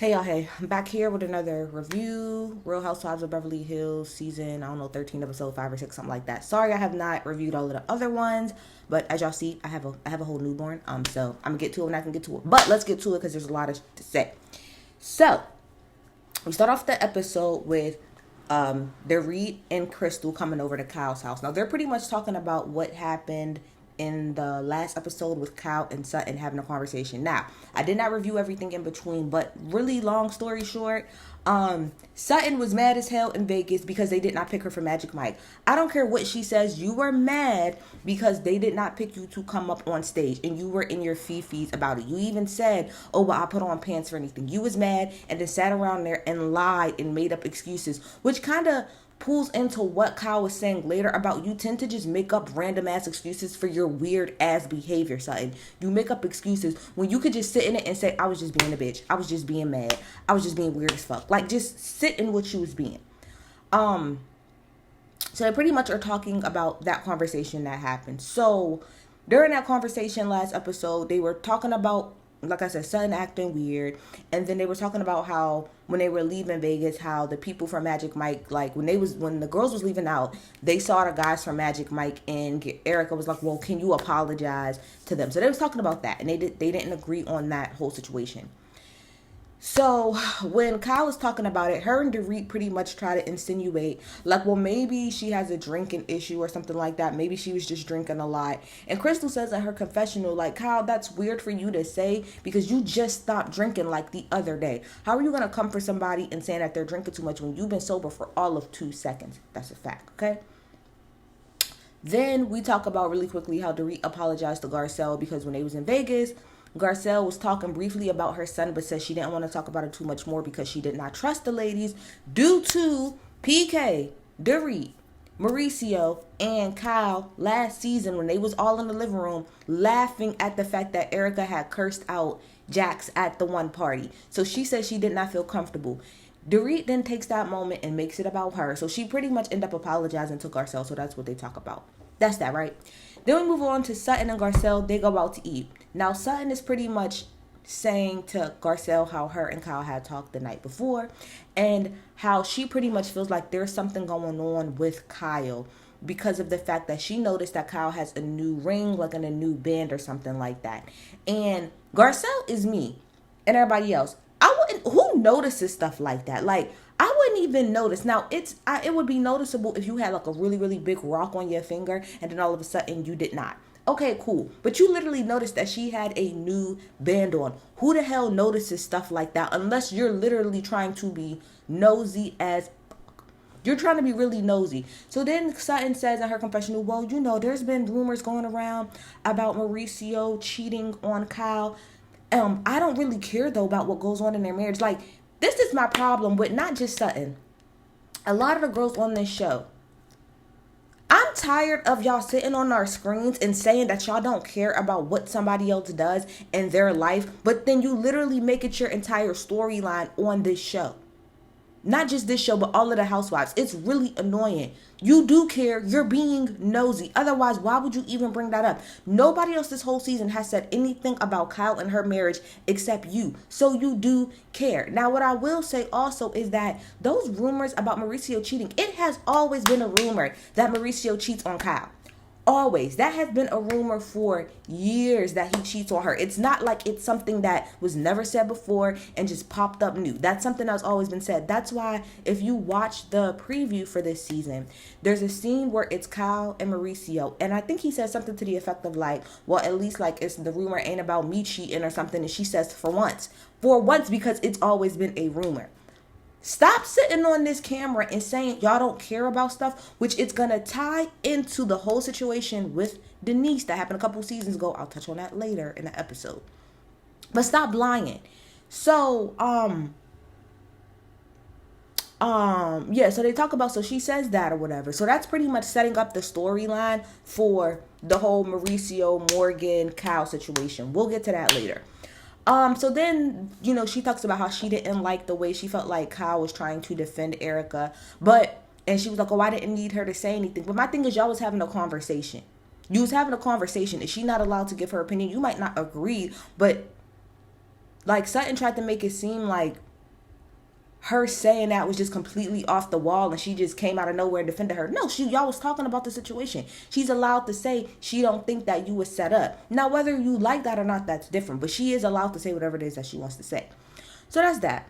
Hey y'all, hey, I'm back here with another review. Real Housewives of Beverly Hills season, I don't know, 13 episode 5 or 6, something like that. Sorry I have not reviewed all of the other ones, but as y'all see, I have a whole newborn. So I'm gonna get to it when I can get to it. But let's get to it because there's a lot to say. So we start off the episode with Dorit and Crystal coming over to Kyle's house. Now they're pretty much talking about what happened in the last episode with Kyle and Sutton having a conversation. Now, I did not review everything in between, but really long story short, Sutton was mad as hell in Vegas because they did not pick her for Magic Mike. I don't care what she says, you were mad because they did not pick you to come up on stage and you were in your fifis about it. You even said, oh, well, I put on pants for anything. You was mad and then sat around there and lied and made up excuses, which kind of pulls into what Kyle was saying later about you tend to just make up random ass excuses for your weird ass behavior, Sutton. You make up excuses when you could just sit in it and say, I was just being a bitch. I was just being mad. I was just being weird as fuck. Like, just sit in what you was being. Um, so they pretty much are talking about that conversation that happened. So during that conversation last episode, they were talking about, like I said, Sutton acting weird, and then they were talking about how when they were leaving Vegas, how the people from Magic Mike, like when the girls was leaving out, they saw the guys from Magic Mike, and Erica was like, "Well, can you apologize to them?" So they was talking about that, and they didn't agree on that whole situation. So when Kyle was talking about it, her and Dorit pretty much try to insinuate, like, well, maybe she has a drinking issue or something like that. Maybe she was just drinking a lot. And Crystal says in her confessional, like, Kyle, that's weird for you to say because you just stopped drinking like the other day. How are you going to come for somebody and saying that they're drinking too much when you've been sober for all of 2 seconds? That's a fact, okay? Then we talk about really quickly how Dorit apologized to Garcelle because when they was in Vegas, Garcelle was talking briefly about her son, but said she didn't want to talk about it too much more because she did not trust the ladies due to PK, Dorit, Mauricio, and Kyle last season when they was all in the living room laughing at the fact that Erica had cursed out Jax at the one party. So she said she did not feel comfortable. Dorit then takes that moment and makes it about her. So she pretty much end up apologizing to Garcelle. So that's what they talk about. That's that, right? Then we move on to Sutton and Garcelle. They go out to eat. Now Sutton is pretty much saying to Garcelle how her and Kyle had talked the night before and how she pretty much feels like there's something going on with Kyle because of the fact that she noticed that Kyle has a new ring, like in a new band or something like that. And Garcelle is me and everybody else. I wouldn't. Who notices stuff like that? Like I wouldn't even notice. Now it would be noticeable if you had like a really really big rock on your finger and then all of a sudden you did not. Okay, cool. But you literally noticed that she had a new band on. Who the hell notices stuff like that unless you're literally trying to be nosy as you're trying to be really nosy. So then Sutton says in her confessional, well, there's been rumors going around about Mauricio cheating on Kyle. I don't really care though about what goes on in their marriage. Like, this is my problem with not just Sutton. A lot of the girls on this show. I'm tired of y'all sitting on our screens and saying that y'all don't care about what somebody else does in their life, but then you literally make it your entire storyline on this show. Not just this show, but all of the housewives. It's really annoying. You do care. You're being nosy. Otherwise, why would you even bring that up? Nobody else this whole season has said anything about Kyle and her marriage except you. So you do care. Now, what I will say also is that those rumors about Mauricio cheating, it has always been a rumor that Mauricio cheats on Kyle. Always. That has been a rumor for years that he cheats on her. It's not like it's something that was never said before and just popped up new. That's something that's always been said. That's why if you watch the preview for this season, there's a scene where it's Kyle and Mauricio. And I think he says something to the effect of like, well, at least like it's the rumor ain't about me cheating or something. And she says for once. For once because it's always been a rumor. Stop sitting on this camera and saying y'all don't care about stuff, which it's going to tie into the whole situation with Denise that happened a couple seasons ago. I'll touch on that later in the episode. But stop lying. So, yeah, so they talk about, so she says that or whatever. So that's pretty much setting up the storyline for the whole Mauricio, Morgan, Kyle situation. We'll get to that later. So then, she talks about how she didn't like the way she felt like Kyle was trying to defend Erica. And she was like, oh, I didn't need her to say anything. But my thing is, y'all was having a conversation. You was having a conversation. Is she not allowed to give her opinion? You might not agree, but like Sutton tried to make it seem like her saying that was just completely off the wall and she just came out of nowhere and defended her. No, y'all was talking about the situation. She's allowed to say she don't think that you was set up. Now, whether you like that or not, that's different. But she is allowed to say whatever it is that she wants to say. So that's that.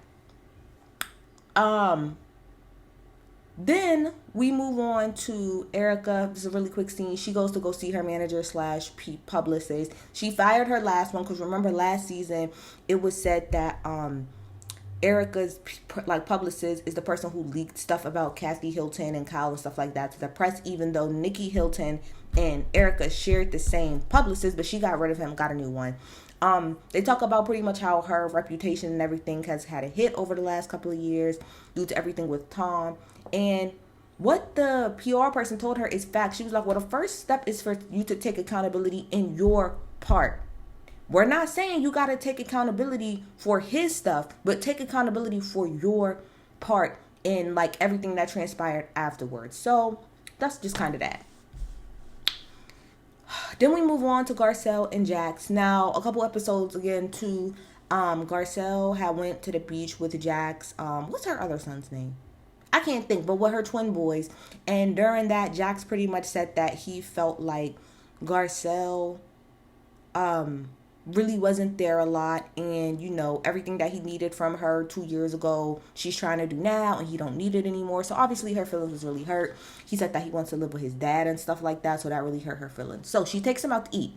Then we move on to Erica. This is a really quick scene. She goes to go see her manager / publicist. She fired her last one because remember last season it was said that Erica's like publicist is the person who leaked stuff about Kathy Hilton and Kyle and stuff like that to the press, even though Nikki Hilton and Erica shared the same publicist, but she got rid of him, got a new one. They talk about pretty much how her reputation and everything has had a hit over the last couple of years due to everything with Tom. And what the PR person told her is fact. She was like, well, the first step is for you to take accountability in your part. We're not saying you got to take accountability for his stuff, but take accountability for your part in like everything that transpired afterwards. So that's just kind of that. Then we move on to Garcelle and Jax. Now, a couple episodes again to Garcelle had went to the beach with Jax. What's her other son's name? I can't think, but with her twin boys. And during that, Jax pretty much said that he felt like Garcelle really wasn't there a lot, and you know everything that he needed from her 2 years ago she's trying to do now, and he don't need it anymore. So obviously her feelings was really hurt. He said that he wants to live with his dad and stuff like that, so that really hurt her feelings. So she takes him out to eat.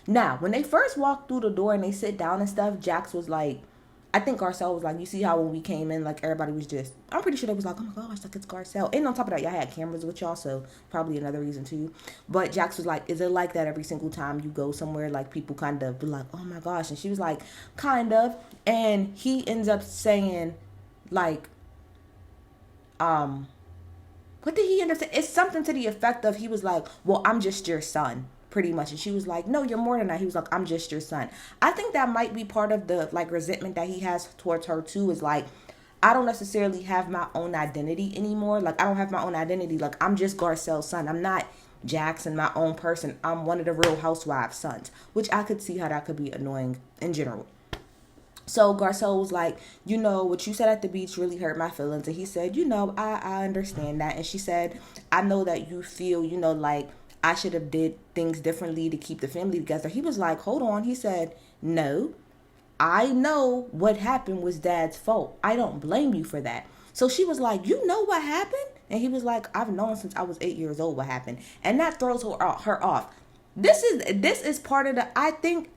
Now when they first walk through the door and they sit down and stuff, Jax was like, I think Garcelle was like, you see how when we came in, like everybody was just, I'm pretty sure they was like, oh my gosh, like it's Garcelle. And on top of that, y'all had cameras with y'all, so probably another reason too. But Jax was like, is it like that every single time you go somewhere, like people kind of be like, oh my gosh? And she was like, kind of. And he ends up saying like, what did he end up saying? It's something to the effect of, he was like, well, I'm just your son, pretty much. And she was like, no, you're more than that. He was like, I'm just your son. I think that might be part of the like resentment that he has towards her too, is like, I don't necessarily have my own identity anymore. Like I don't have my own identity. Like I'm just Garcelle's son. I'm not Jackson, my own person. I'm one of the Real Housewives sons, which I could see how that could be annoying in general. So Garcelle was like, you know, what you said at the beach really hurt my feelings. And he said, you know, I understand that. And she said, I know that you feel, you know, like I should have did things differently to keep the family together. He was like, hold on. He said, no, I know what happened was Dad's fault. I don't blame you for that. So she was like, you know what happened? And he was like, I've known since I was 8 years old what happened. And that throws her off. This is part of the, I think,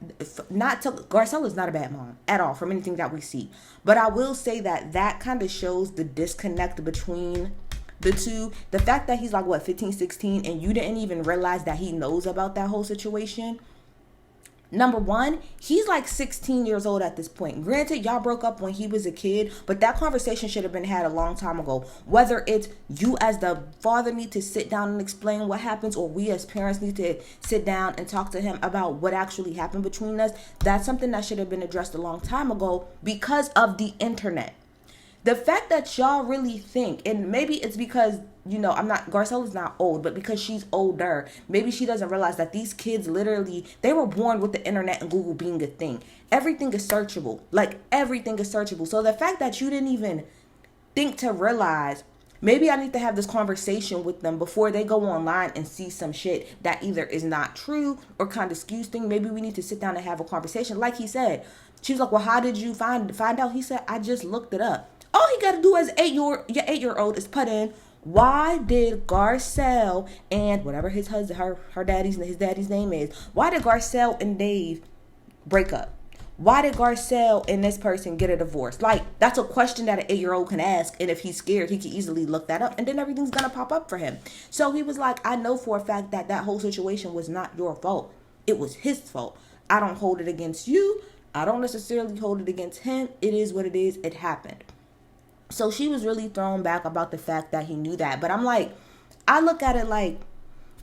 not to, Garcelle is not a bad mom at all from anything that we see. But I will say that kind of shows the disconnect between the two. The fact that he's like, what, 15, 16, and you didn't even realize that he knows about that whole situation. Number one, he's like 16 years old at this point. Granted, y'all broke up when he was a kid, but that conversation should have been had a long time ago. Whether it's you as the father need to sit down and explain what happens, or we as parents need to sit down and talk to him about what actually happened between us, that's something that should have been addressed a long time ago because of the internet. The fact that y'all really think, and maybe it's because, you know, Garcelle is not old, but because she's older, maybe she doesn't realize that these kids literally, they were born with the internet and Google being a thing. Everything is searchable. Like, everything is searchable. So the fact that you didn't even think to realize, maybe I need to have this conversation with them before they go online and see some shit that either is not true or kind of skews things. Maybe we need to sit down and have a conversation. Like he said, she was like, well, how did you find out? He said, I just looked it up. All he got to do as your 8-year-old is put in, why did Garcelle and whatever his daddy's name is, why did Garcelle and Dave break up? Why did Garcelle and this person get a divorce? Like, that's a question that an 8-year-old can ask, and if he's scared, he can easily look that up, and then everything's gonna pop up for him. So he was like, I know for a fact that whole situation was not your fault. It was his fault. I don't hold it against you. I don't necessarily hold it against him. It is what it is. It happened. So she was really thrown back about the fact that he knew that. But I'm like, I look at it like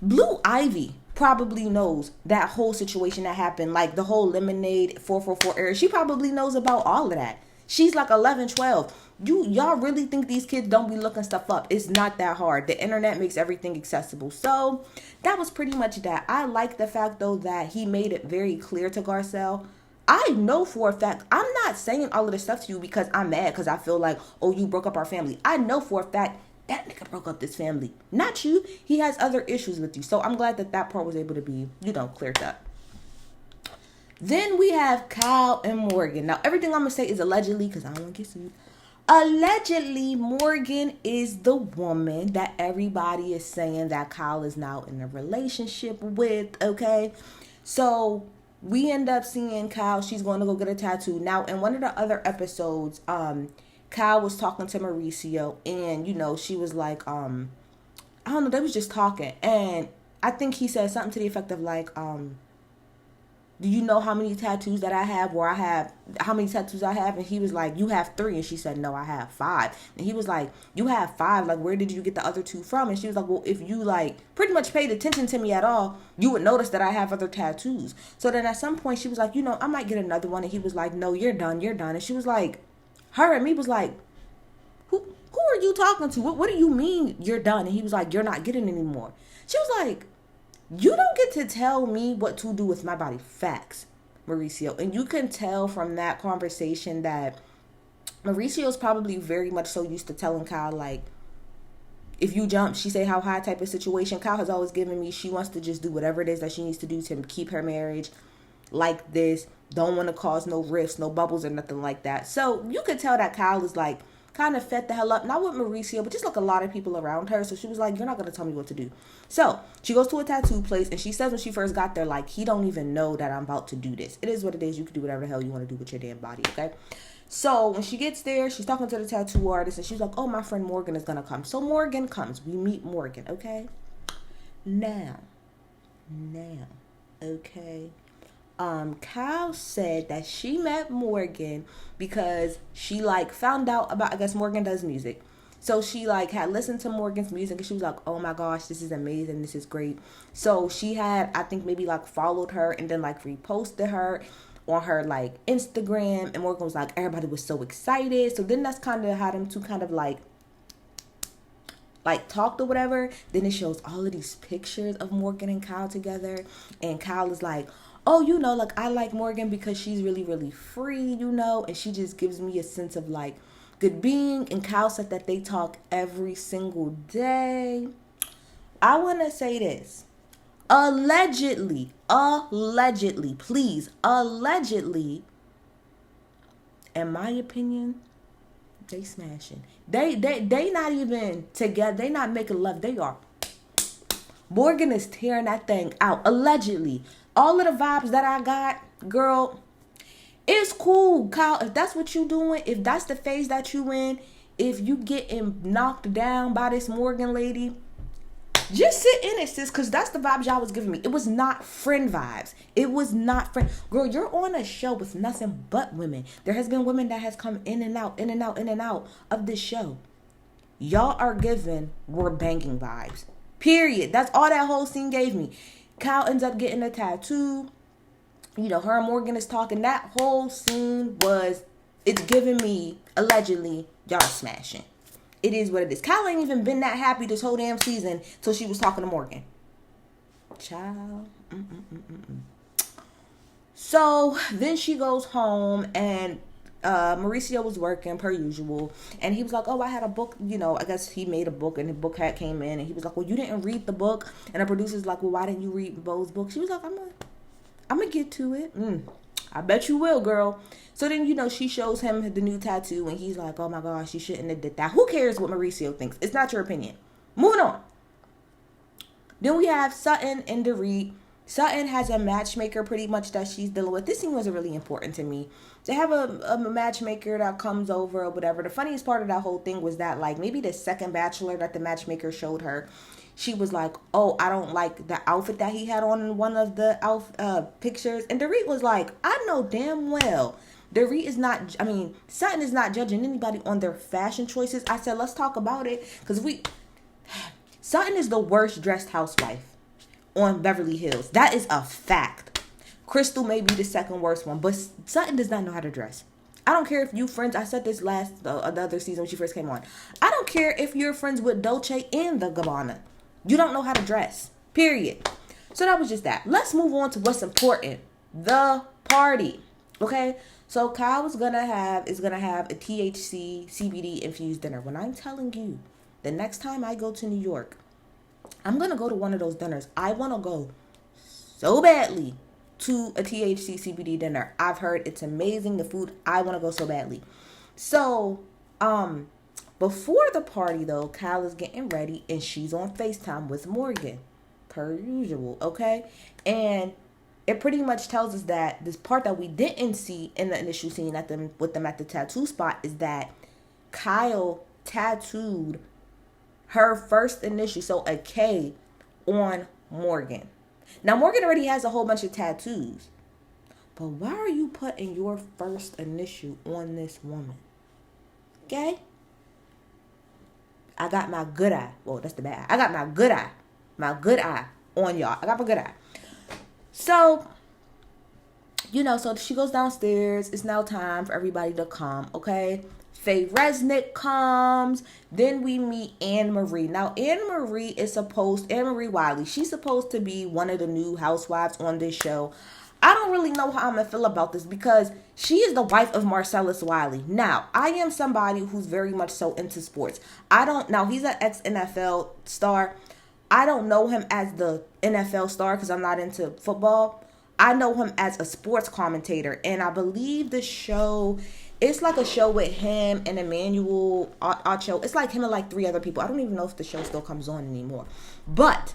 Blue Ivy probably knows that whole situation that happened. Like the whole Lemonade 444 area. She probably knows about all of that. She's like 11, 12. Y'all really think these kids don't be looking stuff up? It's not that hard. The internet makes everything accessible. So that was pretty much that. I like the fact though that he made it very clear to Garcelle. I know for a fact, I'm not saying all of this stuff to you because I'm mad because I feel like, oh, you broke up our family. I know for a fact that nigga broke up this family. Not you. He has other issues with you. So I'm glad that that part was able to be, cleared up. Then we have Kyle and Morgan. Now, everything I'm going to say is allegedly because I don't want to get sued. Allegedly, Morgan is the woman that everybody is saying that Kyle is now in a relationship with, okay? So we end up seeing Kyle. She's going to go get a tattoo. Now, in one of the other episodes, Kyle was talking to Mauricio, and, she was like, I don't know, they was just talking. And I think he said something to the effect of like, do you know how many tattoos that I have, how many tattoos I have? And he was like, you have 3. And she said, no, I have 5. And he was like, you have 5. Like, where did you get the other 2 from? And she was like, well, if you like pretty much paid attention to me at all, you would notice that I have other tattoos. So then at some point she was like, I might get another one. And he was like, no, you're done. And she was like, her and me was like, who are you talking to? What do you mean you're done? And he was like, you're not getting any more. She was like, you don't get to tell me what to do with my body. Facts, Mauricio. And you can tell from that conversation that Mauricio's probably very much so used to telling Kyle, like, if you jump, she say how high type of situation. Kyle has always given me, she wants to just do whatever it is that she needs to do to keep her marriage like this. Don't want to cause no rifts, no bubbles or nothing like that. So you could tell that Kyle is like, kind of fed the hell up, not with Mauricio, but just like a lot of people around her. So she was like, you're not going to tell me what to do. So she goes to a tattoo place, and she says when she first got there, like, he don't even know that I'm about to do this. It is what it is. You can do whatever the hell you want to do with your damn body, okay? So when she gets there, she's talking to the tattoo artist, and she's like, oh, my friend Morgan is going to come. So Morgan comes. We meet Morgan, okay? Now, okay? Kyle said that she met Morgan because she like found out about, I guess Morgan does music. So she like had listened to Morgan's music, and she was like, oh my gosh, this is amazing. This is great. So she had, I think maybe like followed her and then like reposted her on her like Instagram, and Morgan was like, everybody was so excited. So then that's kind of how them two kind of like talked or whatever. Then it shows all of these pictures of Morgan and Kyle together, and Kyle is like, oh, like, I like Morgan because she's really, really free, and she just gives me a sense of, like, good being. And Kyle said that they talk every single day. I want to say this. Allegedly, please, allegedly, in my opinion, they smashing. They not even together. They not making love. They are. Morgan is tearing that thing out, allegedly. All of the vibes that I got, girl, it's cool, Kyle. If that's what you doing, if that's the phase that you in, if you getting knocked down by this Morgan lady, just sit in it, sis, because that's the vibes y'all was giving me. It was not friend vibes. It was not friend. Girl, you're on a show with nothing but women. There has been women that has come in and out of this show. Y'all are giving we're banging vibes. Period. That's all that whole scene gave me. Kyle ends up getting a tattoo. Her and Morgan is talking. That whole scene it's giving me, allegedly, y'all smashing. It is what it is. Kyle ain't even been that happy this whole damn season till she was talking to Morgan. Child. So then she goes home, and Mauricio was working per usual, and he was like, oh, I had a book, I guess he made a book, and the book had came in, and he was like, well, you didn't read the book. And the producer's like, well, why didn't you read Bo's book? She was like, I'm gonna get to it. I bet you will, girl. So then, she shows him the new tattoo, and he's like, oh my gosh, you shouldn't have did that. Who cares what Mauricio thinks? It's not your opinion. Moving on. Then we have Sutton and Dorit. Sutton has a matchmaker pretty much that she's dealing with. This scene wasn't really important to me. They have a matchmaker that comes over or whatever. The funniest part of that whole thing was that, like, maybe the second bachelor that the matchmaker showed her, she was like, oh, I don't like the outfit that he had on in one of the pictures. And Dorit was like, I know damn well Sutton is not judging anybody on their fashion choices. I said, let's talk about it. Because Sutton is the worst dressed housewife on Beverly Hills. That is a fact. Crystal may be the second worst one, but Sutton does not know how to dress. I don't care if you friends, I said this the other season when she first came on. I don't care if you're friends with Dolce and the Gabbana. You don't know how to dress. Period. So that was just that. Let's move on to what's important. The party. Okay, so Kyle is gonna have a THC CBD infused dinner. When I'm telling you, the next time I go to New York, I'm gonna go to one of those dinners. I wanna go so badly to a THC CBD dinner. I've heard it's amazing. The food, I wanna go so badly. So, before the party though, Kyle is getting ready and she's on FaceTime with Morgan, per usual. Okay, and it pretty much tells us that this part that we didn't see in the initial scene with them at the tattoo spot is that Kyle tattooed her first initial, so a K, on Morgan. Now Morgan already has a whole bunch of tattoos, but why are you putting your first initial on this woman? Okay? I got my good eye. Well, that's the bad eye. I got my good eye. My good eye on y'all. I got my good eye. So, so she goes downstairs. It's now time for everybody to come, okay? Faye Resnick comes. Then we meet Anne Marie. Now, Anne Marie Wiley, she's supposed to be one of the new housewives on this show. I don't really know how I'm going to feel about this because she is the wife of Marcellus Wiley. Now, I am somebody who's very much so into sports. Now, he's an ex-NFL star. I don't know him as the NFL star because I'm not into football. I know him as a sports commentator. And I believe the show, it's like a show with him and Emmanuel Ocho. It's like him and like 3 other people. I don't even know if the show still comes on anymore. But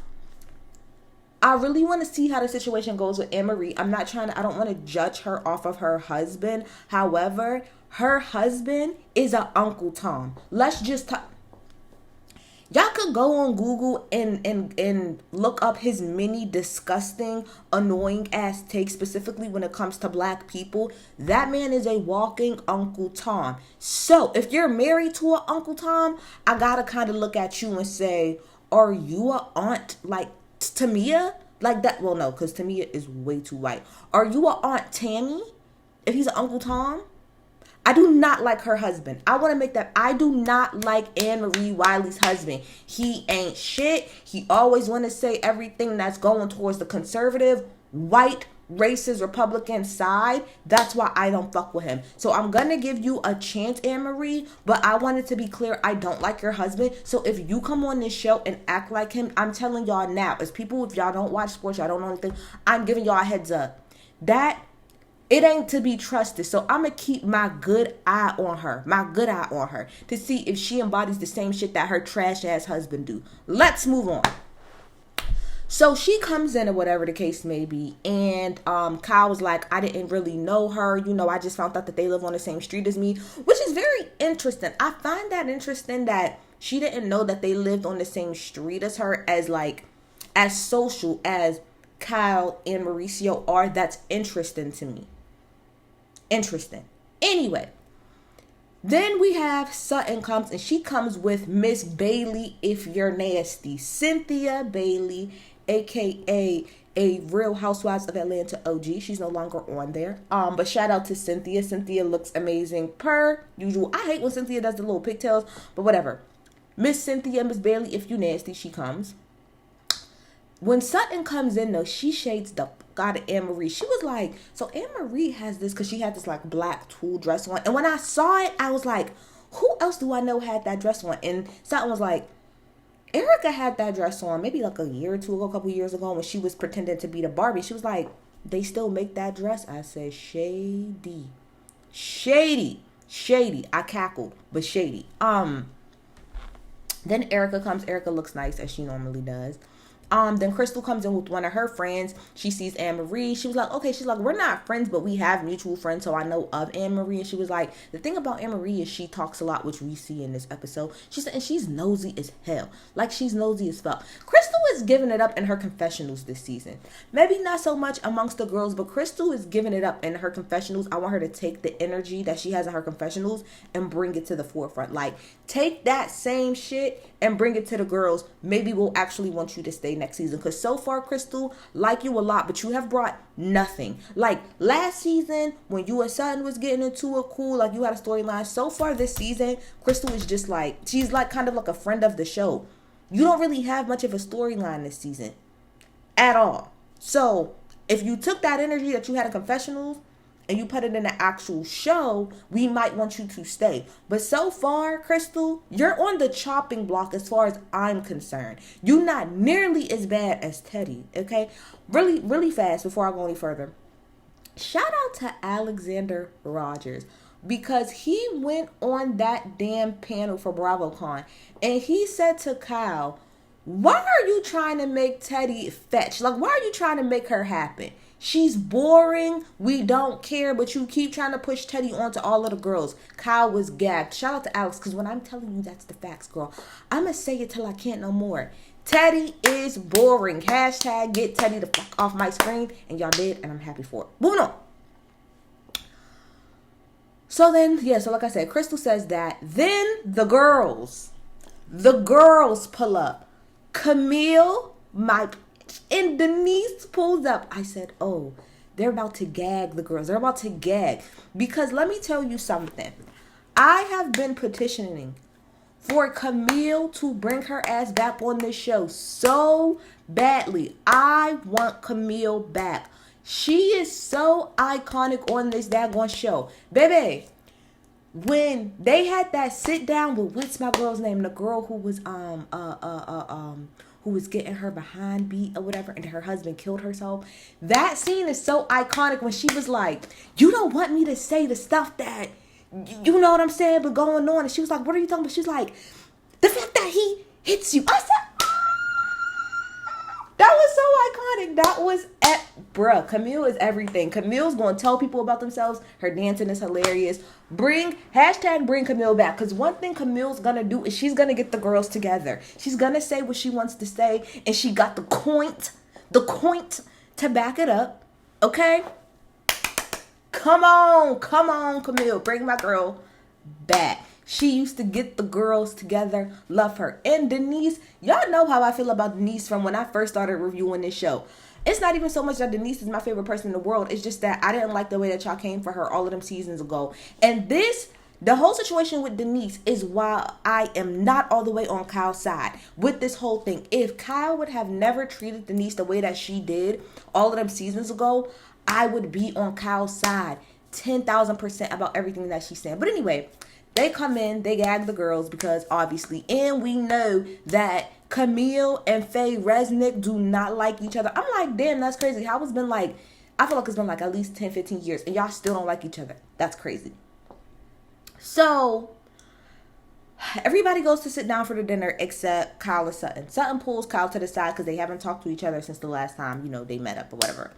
I really want to see how the situation goes with Anne-Marie. I don't want to judge her off of her husband. However, her husband is an Uncle Tom. Let's just talk. Y'all could go on Google and look up his many disgusting, annoying ass takes, specifically when it comes to black people. That man is a walking Uncle Tom. So if you're married to an Uncle Tom, I gotta kind of look at you and say, are you a aunt like Tamia? Like that? Well, no, because Tamia is way too white. Are you a Aunt Tammy if he's an Uncle Tom? I do not like her husband. I want to make that. I do not like Anne-Marie Wiley's husband. He ain't shit. He always want to say everything that's going towards the conservative, white, racist, Republican side. That's why I don't fuck with him. So I'm going to give you a chance, Anne-Marie, but I wanted to be clear. I don't like your husband. So if you come on this show and act like him, I'm telling y'all now, as people, if y'all don't watch sports, y'all don't know anything, I'm giving y'all a heads up. It ain't to be trusted. So I'm going to keep my good eye on her to see if she embodies the same shit that her trash ass husband do. Let's move on. So she comes in or whatever the case may be. And Kyle was like, I didn't really know her. I just found out that they live on the same street as me, which is very interesting. I find that interesting that she didn't know that they lived on the same street as her, as social as Kyle and Mauricio are. That's interesting to me. Interesting. Anyway, then we have Sutton comes, and she comes with Miss Bailey if you're nasty. Cynthia Bailey, aka a Real Housewives of Atlanta OG. She's no longer on there. But shout out to Cynthia. Cynthia looks amazing per usual. I hate when Cynthia does the little pigtails, but whatever. Miss Cynthia, Miss Bailey, if you nasty, she comes. When Sutton comes in though, she shades the God of Anne-Marie. She was like, so Anne-Marie has this, because she had this like black tulle dress on. And when I saw it, I was like, who else do I know had that dress on? And Sutton was like, Erica had that dress on maybe like a year or two ago, a couple years ago, when she was pretending to be the Barbie. She was like, they still make that dress? I said, shady. I cackled, but shady. Then Erica comes. Erica looks nice as she normally does. Then Crystal comes in with one of her friends. She sees Anne-Marie. She was like, okay, she's like, we're not friends, but we have mutual friends, so I know of Anne-Marie. And she was like, the thing about Anne-Marie is she talks a lot, which we see in this episode. She said, and she's nosy as hell. Like, she's nosy as fuck. Crystal is giving it up in her confessionals this season. Maybe not so much amongst the girls, but Crystal is giving it up in her confessionals. I want her to take the energy that she has in her confessionals and bring it to the forefront. Like, take that same shit and bring it to the girls. Maybe we'll actually want you to stay next season, because so far, Crystal, like you a lot, but you have brought nothing. Like last season when you and Sutton was getting into it cool, like you had a storyline. So far this season, Crystal is just like, she's like kind of like a friend of the show. You don't really have much of a storyline this season at all. So if you took that energy that you had in confessionals and you put it in an actual show, we might want you to stay. But so far, Crystal, you're on the chopping block as far as I'm concerned. You're not nearly as bad as Teddy, okay? Really, really fast before I go any further. Shout out to Alexander Rogers, because he went on that damn panel for BravoCon and he said to Kyle, why are you trying to make Teddy fetch? Like, why are you trying to make her happen? She's boring. We don't care, but you keep trying to push Teddy onto all of the girls. Kyle was gagged. Shout out to Alex, because when I'm telling you that's the facts, girl, I'm going to say it till I can't no more. Teddy is boring. Hashtag get Teddy the fuck off my screen. And y'all did, and I'm happy for it. Moving on. So then, yeah, so like I said, Crystal says that. Then the girls pull up. Camille, and Denise pulls up. I said, oh, they're about to gag the girls. They're about to gag. Because let me tell you something. I have been petitioning for Camille to bring her ass back on this show so badly. I want Camille back. She is so iconic on this daggone show. Baby, when they had that sit down with, what's my girl's name? The girl who was who was getting her behind beat or whatever, and her husband killed herself. That scene is so iconic when she was like, you don't want me to say the stuff that, you know what I'm saying, but going on. And she was like, what are you talking about? She's like, the fact that he hits you. I said, that was so iconic. That was bruh, Camille is everything. Camille's going to tell people about themselves. Her dancing is hilarious. Bring Camille back. Because one thing Camille's going to do is she's going to get the girls together. She's going to say what she wants to say. And she got the coint to back it up. Okay? Come on, Camille. Bring my girl back. She used to get the girls together. Love her. And Denise, y'all know how I feel about Denise from when I first started reviewing this show. It's not even so much that Denise is my favorite person in the world. It's just that I didn't like the way that y'all came for her all of them seasons ago. And the whole situation with Denise is why I am not all the way on Kyle's side with this whole thing. If Kyle would have never treated Denise the way that she did all of them seasons ago, I would be on Kyle's side 10,000% about everything that she's saying. But anyway, they come in, they gag the girls because obviously, and we know that Camille and Faye Resnick do not like each other. I'm like, damn, that's crazy. How it's been like, I feel like it's been like at least 10, 15 years and y'all still don't like each other. That's crazy. So everybody goes to sit down for the dinner except Kyle and Sutton. Sutton pulls Kyle to the side because they haven't talked to each other since the last time, you know, they met up or whatever.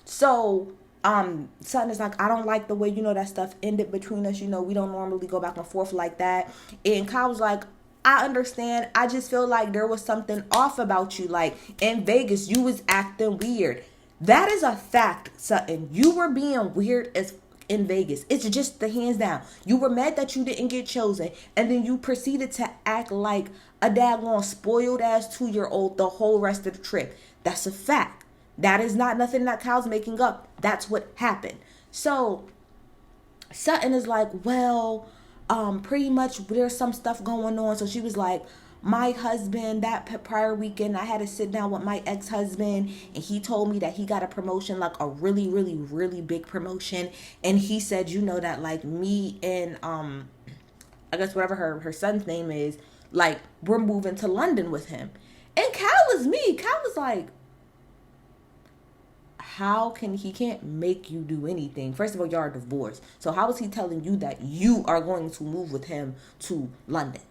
So Sutton is like, I don't like the way, you know, that stuff ended between us. You know, we don't normally go back and forth like that. And Kyle was like, I understand. I just feel like there was something off about you. Like in Vegas, you was acting weird. That is a fact, Sutton. You were being weird as in Vegas. It's just the hands down. You were mad that you didn't get chosen. And then you proceeded to act like a daggone spoiled ass 2-year-old the whole rest of the trip. That's a fact. That is not nothing that Kyle's making up. That's what happened. So Sutton is like, well, pretty much there's some stuff going on. So she was like, my husband, that prior weekend, I had to sit down with my ex-husband and he told me that he got a promotion, like a really, really, really big promotion. And he said, you know, that like me and, I guess whatever her son's name is, like we're moving to London with him. And Kyle is me. Kyle was like, he can't make you do anything. First of all, y'all are divorced. So how is he telling you that you are going to move with him to London?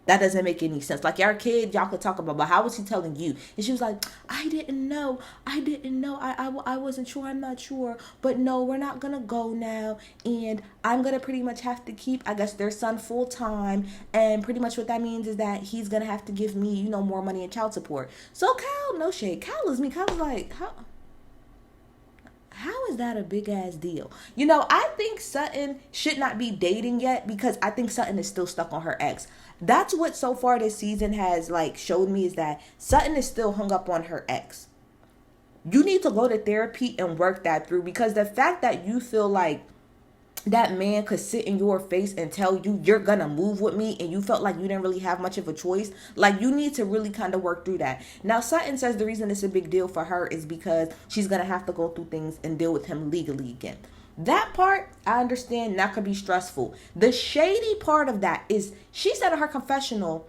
That doesn't make any sense. Like, y'all kid, y'all could talk about, but how was he telling you? And she was like, I didn't know. I wasn't sure. I'm not sure. But no, we're not going to go now. And I'm going to pretty much have to keep, I guess, their son full time. And pretty much what that means is that he's going to have to give me, you know, more money in child support. So Kyle, no shade. Kyle is me. Kyle was like, how is that a big ass deal? You know, I think Sutton should not be dating yet because I think Sutton is still stuck on her ex. That's what so far this season has like showed me, is that Sutton is still hung up on her ex. You need to go to therapy and work that through, because the fact that you feel like that man could sit in your face and tell you you're gonna move with me and you felt like you didn't really have much of a choice, like you need to really kind of work through that. Now Sutton says the reason it's a big deal for her is because she's gonna have to go through things and deal with him legally again. That part, I understand that could be stressful. The shady part of that is she said in her confessional,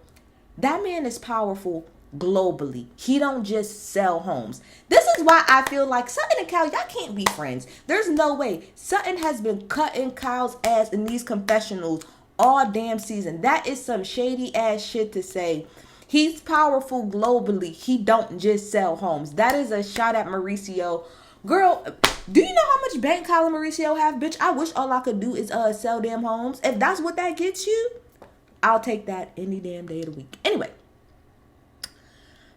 that man is powerful globally. He don't just sell homes. This is why I feel like Sutton and Kyle, y'all can't be friends. There's no way. Sutton has been cutting Kyle's ass in these confessionals all damn season. That is some shady ass shit to say. He's powerful globally. He don't just sell homes. That is a shot at Mauricio. Girl, do you know how much bank Kyle and Mauricio have? Bitch, I wish all I could do is sell damn homes. If that's what that gets you, I'll take that any damn day of the week. Anyway.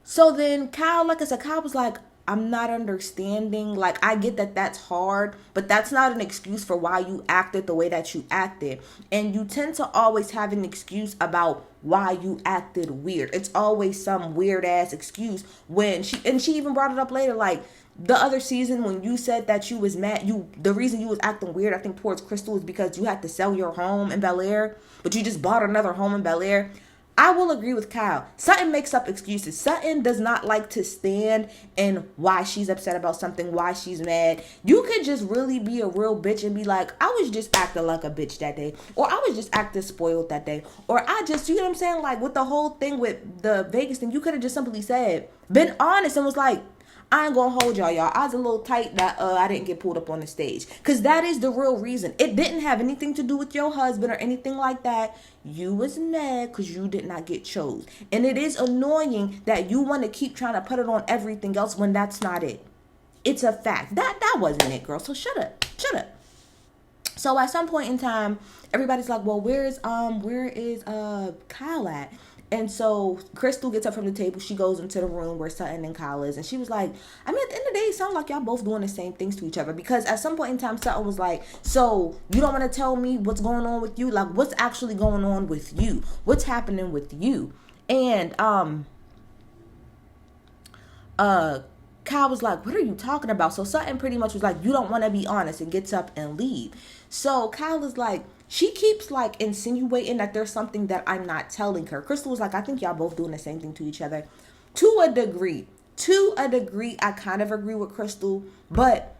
So then Kyle, like I said, Kyle was like, I'm not understanding. Like, I get that that's hard, but that's not an excuse for why you acted the way that you acted. And you tend to always have an excuse about why you acted weird. It's always some weird ass excuse when she even brought it up later, like the other season when you said that you was mad, the reason you was acting weird, I think towards Crystal, is because you had to sell your home in Bel Air, but you just bought another home in Bel Air. I will agree with Kyle. Sutton makes up excuses. Sutton does not like to stand in why she's upset about something, why she's mad. You could just really be a real bitch and be like, I was just acting like a bitch that day. Or I was just acting spoiled that day. Or I just, you know what I'm saying? Like with the whole thing with the Vegas thing, you could have just simply said, been honest and was like, I ain't gonna hold y'all. I was a little tight that I didn't get pulled up on the stage. Because that is the real reason. It didn't have anything to do with your husband or anything like that. You was mad because you did not get chose. And it is annoying that you want to keep trying to put it on everything else when that's not it. It's a fact. That wasn't it, girl. So shut up. Shut up. So at some point in time, everybody's like, well, where is Kyle at? And so Crystal gets up from the table. She goes into the room where Sutton and Kyle is. And she was like, I mean, at the end of the day, it sounds like y'all both doing the same things to each other. Because at some point in time, Sutton was like, so you don't want to tell me what's going on with you? Like, what's actually going on with you? What's happening with you? And Kyle was like, what are you talking about? So Sutton pretty much was like, you don't want to be honest, and gets up and leave. So Kyle is like, she keeps like insinuating that there's something that I'm not telling her. Crystal was like, I think y'all both doing the same thing to each other. To a degree, I kind of agree with Crystal, but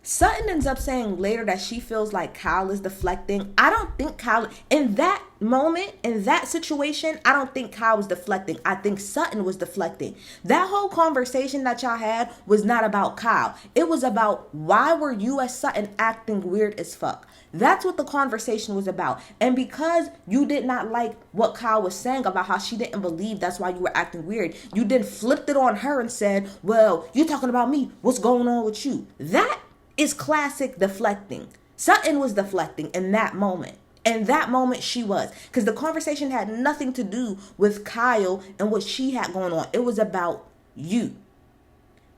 Sutton ends up saying later that she feels like Kyle is deflecting. I don't think Kyle, in that moment, in that situation, I don't think Kyle was deflecting. I think Sutton was deflecting. That whole conversation that y'all had was not about Kyle. It was about why were you as Sutton acting weird as fuck. That's what the conversation was about. And because you did not like what Kyle was saying about how she didn't believe that's why you were acting weird, you then flipped it on her and said, well, you're talking about me. What's going on with you? That is classic deflecting. Sutton was deflecting in that moment. In that moment, she was. Because the conversation had nothing to do with Kyle and what she had going on. It was about you.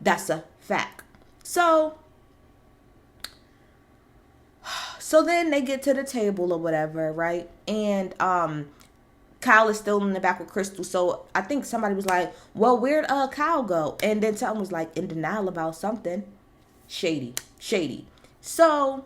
That's a fact. So then they get to the table or whatever, right? And Kyle is still in the back with Crystal. So I think somebody was like, well, where'd Kyle go? And then someone was like, in denial about something. Shady. So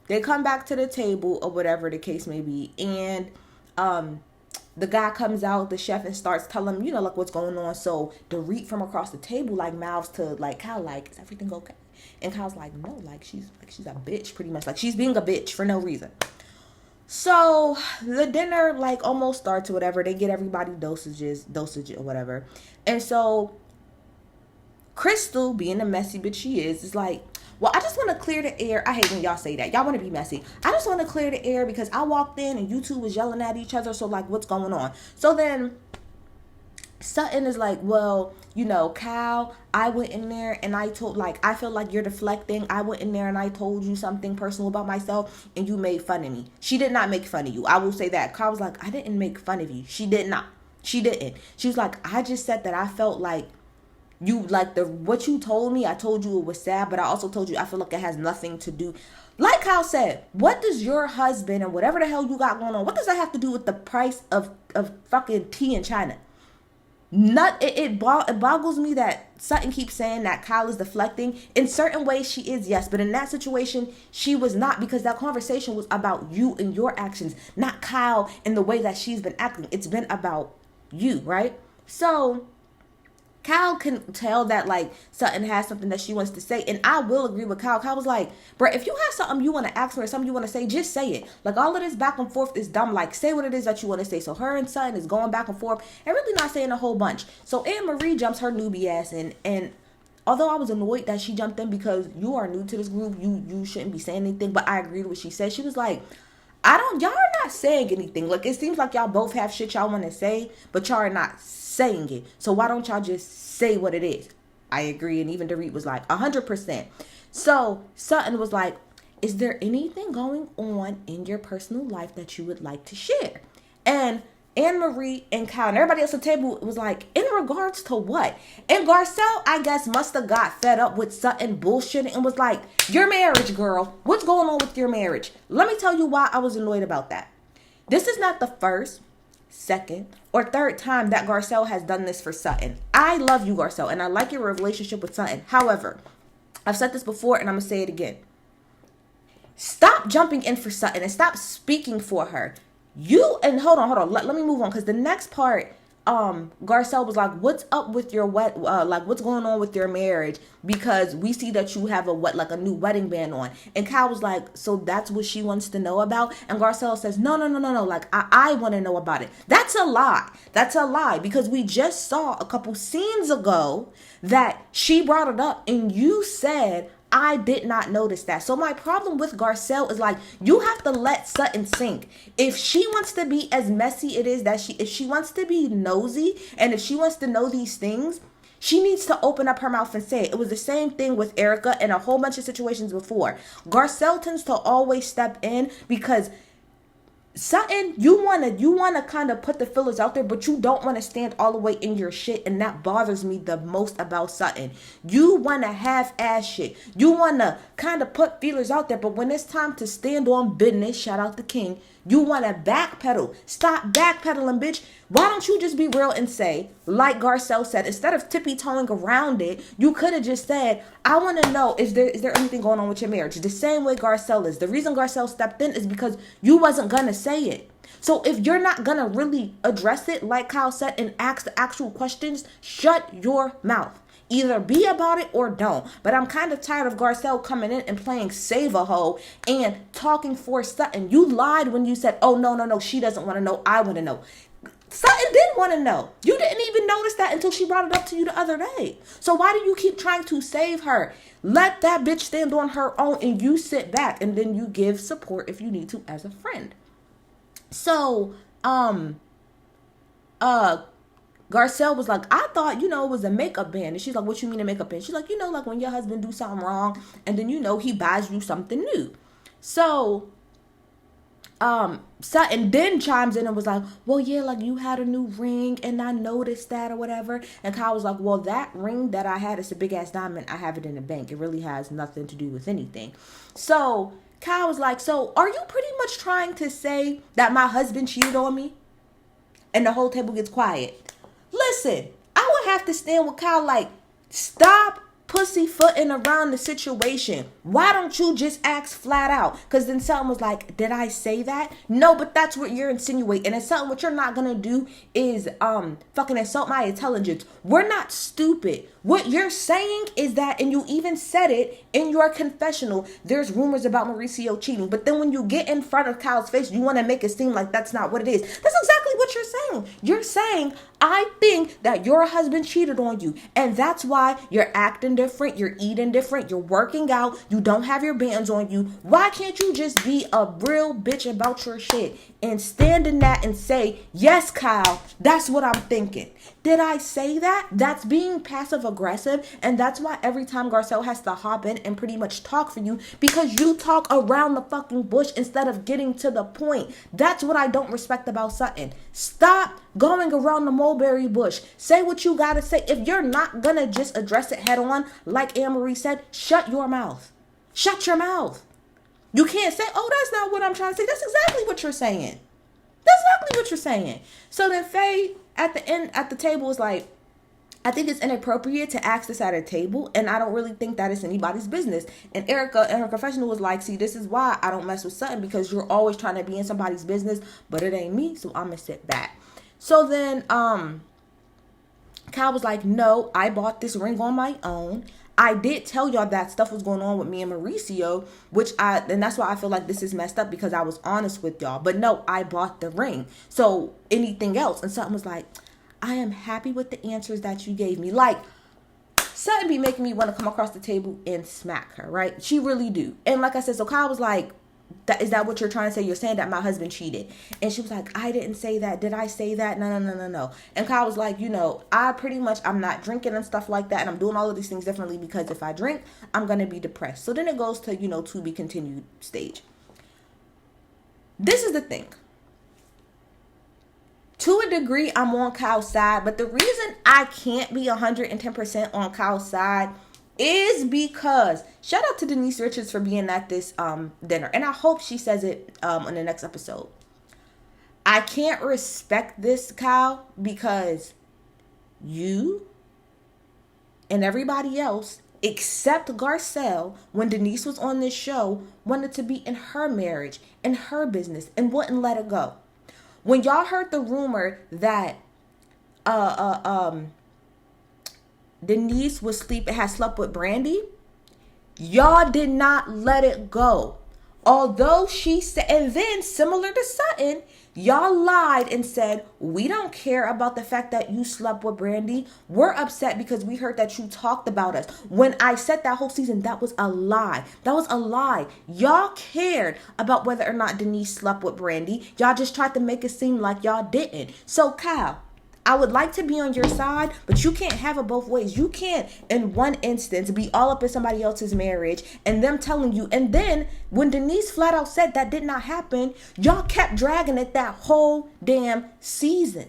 they come back to the table or whatever the case may be, and the guy comes out, the chef, and starts telling him, you know, like what's going on. So Dorit from across the table like mouths to like Kyle, like, is everything okay? And Kyle's like, no, like she's a bitch, pretty much, like she's being a bitch for no reason. So the dinner like almost starts or whatever. They get everybody dosage or whatever, and so Crystal, being the messy bitch she is like, well, I just want to clear the air. I hate when y'all say that. Y'all want to be messy. I just want to clear the air because I walked in and you two was yelling at each other. So, like, what's going on? So then Sutton is like, well, you know, Kyle, I went in there and I told, like, I feel like you're deflecting. I went in there and I told you something personal about myself and you made fun of me. She did not make fun of you. I will say that. Kyle was like, I didn't make fun of you. She did not. She didn't. She was like, I just said that I felt like you, like, what you told me, I told you it was sad, but I also told you I feel like it has nothing to do. Like Kyle said, what does your husband and whatever the hell you got going on, what does that have to do with the price of fucking tea in China? It boggles me that Sutton keeps saying that Kyle is deflecting. In certain ways she is, yes, but in that situation she was not, because that conversation was about you and your actions, not Kyle and the way that she's been acting. It's been about you, right? So Kyle can tell that like Sutton has something that she wants to say, and I will agree with Kyle. Kyle was like, "Bro, if you have something you want to ask me or something you want to say, just say it. Like all of this back and forth is dumb. Like say what it is that you want to say." So her and Sutton is going back and forth and really not saying a whole bunch. So Anne Marie jumps her newbie ass in, and although I was annoyed that she jumped in because you are new to this group, you shouldn't be saying anything. But I agreed with what she said. She was like, y'all are not saying anything. Like, it seems like y'all both have shit y'all want to say, but y'all are not saying it. So why don't y'all just say what it is? I agree. And even Dorit was like, 100%. So Sutton was like, is there anything going on in your personal life that you would like to share? And Anne Marie and Kyle and everybody else at the table was like, in regards to what? And Garcelle, I guess, must have got fed up with Sutton bullshitting and was like, your marriage, girl. What's going on with your marriage? Let me tell you why I was annoyed about that. This is not the first, second, or third time that Garcelle has done this for Sutton. I love you, Garcelle, and I like your relationship with Sutton. However, I've said this before and I'm going to say it again. Stop jumping in for Sutton and stop speaking for her. And hold on. Let me move on, because the next part, Garcelle was like, what's up with your what's going on with your marriage? Because we see that you have a new wedding band on. And Kyle was like, so that's what she wants to know about? And Garcelle says, no. Like, I want to know about it. That's a lie, because we just saw a couple scenes ago that she brought it up and you said, I did not notice that. So my problem with Garcelle is like, you have to let Sutton sink. If she wants to be as messy it is that if she wants to be nosy and if she wants to know these things, she needs to open up her mouth and say it. It was the same thing with Erica and a whole bunch of situations before. Garcelle tends to always step in because Sutton, you wanna kind of put the fillers out there, but you don't want to stand all the way in your shit, and that bothers me the most about Sutton. You want to half-ass shit. You want to kind of put feelers out there, but when it's time to stand on business, shout out the king, you want to backpedal. Stop backpedaling, bitch. Why don't you just be real and say, like Garcelle said, instead of tippy-toeing around it, you could have just said, I want to know, is there anything going on with your marriage? The same way Garcelle is. The reason Garcelle stepped in is because you wasn't going to say it. So if you're not going to really address it, like Kyle said, and ask the actual questions, shut your mouth. Either be about it or don't. But I'm kind of tired of Garcelle coming in and playing save-a-hoe and talking for Sutton. You lied when you said, oh, no, she doesn't want to know. I want to know. Sutton didn't want to know. You didn't even notice that until she brought it up to you the other day. So why do you keep trying to save her? Let that bitch stand on her own and you sit back and then you give support if you need to as a friend. So, Garcelle was like, I thought, it was a makeup band. And she's like, what you mean a makeup band? She's like, like when your husband do something wrong and then, he buys you something new. So, Sutton then chimes in and was like, well, yeah, like you had a new ring and I noticed that or whatever. And Kyle was like, well, that ring that I had, it's a big ass diamond. I have it in the bank. It really has nothing to do with anything. So Kyle was like, so are you pretty much trying to say that my husband cheated on me? And the whole table gets quiet. Listen, I would have to stand with Kyle like, stop pussyfooting around the situation. Why don't you just ask flat out? Because then Sutton was like, did I say that? No, but that's what you're insinuating. And Sutton, what you're not going to do is fucking insult my intelligence. We're not stupid. What you're saying is that, and you even said it in your confessional, there's rumors about Mauricio cheating. But then when you get in front of Kyle's face, you want to make it seem like that's not what it is. That's exactly what you're saying. You're saying, I think that your husband cheated on you. And that's why you're acting different. You're eating different. You're working out. You don't have your bands on you. Why can't you just be a real bitch about your shit and stand in that and say, yes, Kyle, that's what I'm thinking. Did I say that? That's being passive aggressive. And that's why every time Garcelle has to hop in and pretty much talk for you, because you talk around the fucking bush instead of getting to the point. That's what I don't respect about Sutton. Stop going around the mulberry bush. Say what you gotta say. If you're not gonna just address it head on, like Anne-Marie said, shut your mouth. Shut your mouth. You can't say, oh, that's not what I'm trying to say. That's exactly what you're saying. That's exactly what you're saying. So then Faye at the end at the table was like, I think it's inappropriate to ask this at a table, and I don't really think that it's anybody's business. And Erica in her confessional was like, see, this is why I don't mess with Sutton, because you're always trying to be in somebody's business, but it ain't me, so I'm gonna sit back. So then Kyle was like, no, I bought this ring on my own. I did tell y'all that stuff was going on with me and Mauricio, and that's why I feel like this is messed up, because I was honest with y'all. But no, I bought the ring. So anything else? And Sutton was like, I am happy with the answers that you gave me. Like, Sutton be making me want to come across the table and smack her, right? She really do. And like I said, so Kyle was like, is that what you're trying to say? You're saying that my husband cheated. And she was like, I didn't say that. Did I say that? No. And Kyle was like, I'm not drinking and stuff like that. And I'm doing all of these things differently because if I drink, I'm going to be depressed. So then it goes to, to be continued stage. This is the thing. To a degree, I'm on Kyle's side. But the reason I can't be 110% on Kyle's side is because, shout out to Denise Richards for being at this dinner. And I hope she says it on the next episode. I can't respect this, Kyle, because you and everybody else, except Garcelle, when Denise was on this show, wanted to be in her marriage, in her business, and wouldn't let it go. When y'all heard the rumor that Denise had slept with Brandy, y'all did not let it go. Although she said, and then similar to Sutton, y'all lied and said, we don't care about the fact that you slept with Brandy. We're upset because we heard that you talked about us. When I said that whole season, that was a lie. That was a lie. Y'all cared about whether or not Denise slept with Brandy. Y'all just tried to make it seem like y'all didn't. So Kyle, I would like to be on your side, but you can't have it both ways. You can't, in one instance, be all up in somebody else's marriage and them telling you. And then when Denise flat out said that did not happen, y'all kept dragging it that whole damn season.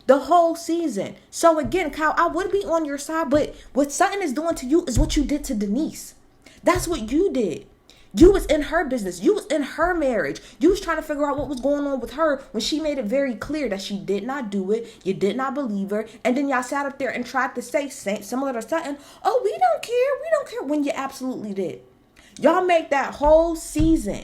The whole season. So again, Kyle, I would be on your side, but what Sutton is doing to you is what you did to Denise. That's what you did. You was in her business. You was in her marriage. You was trying to figure out what was going on with her when she made it very clear that she did not do it. You did not believe her. And then y'all sat up there and tried to say, similar to Sutton, oh, we don't care. We don't care, when you absolutely did. Y'all make that whole season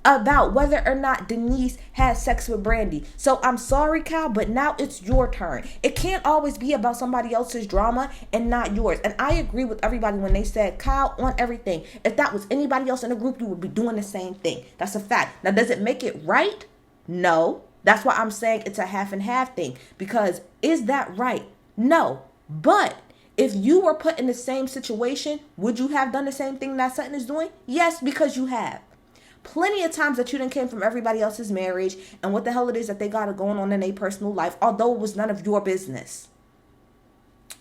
about whether or not Denise had sex with Brandy. So I'm sorry, Kyle, but now it's your turn. It can't always be about somebody else's drama and not yours. And I agree with everybody when they said, Kyle, on everything. If that was anybody else in the group, you would be doing the same thing. That's a fact. Now, does it make it right? No. That's why I'm saying it's a half and half thing. Because is that right? No. But if you were put in the same situation, would you have done the same thing that Sutton is doing? Yes, because you have. Plenty of times that you done came from everybody else's marriage and what the hell it is that they got going on in their personal life, although it was none of your business.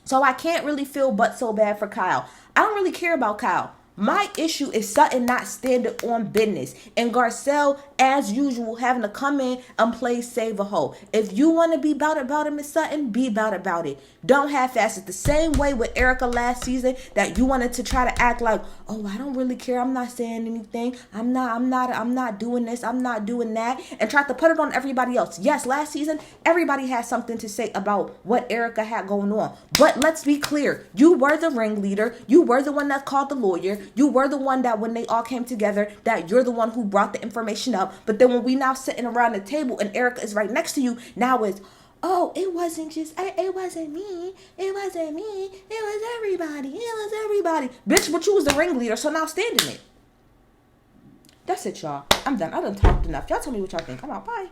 So I can't really feel but so bad for Kyle. I don't really care about Kyle. My issue is Sutton not standing on business. And Garcelle, as usual, having to come in and play save a hoe. If you want to be about it, Miss Sutton, be about it. Don't half-ass it. The same way with Erica last season that you wanted to try to act like, oh, I don't really care. I'm not saying anything. I'm not doing this. I'm not doing that. And tried to put it on everybody else. Yes, last season, everybody had something to say about what Erica had going on. But let's be clear. You were the ringleader. You were the one that called the lawyer. You were the one that when they all came together, that you're the one who brought the information up. But then when we now sitting around the table and Erica is right next to you, now it's, oh, it wasn't me. It was everybody. Bitch, but you was the ringleader, so now stand in it. That's it, y'all. I'm done. I done talked enough. Y'all tell me what y'all think. I'm out. Bye.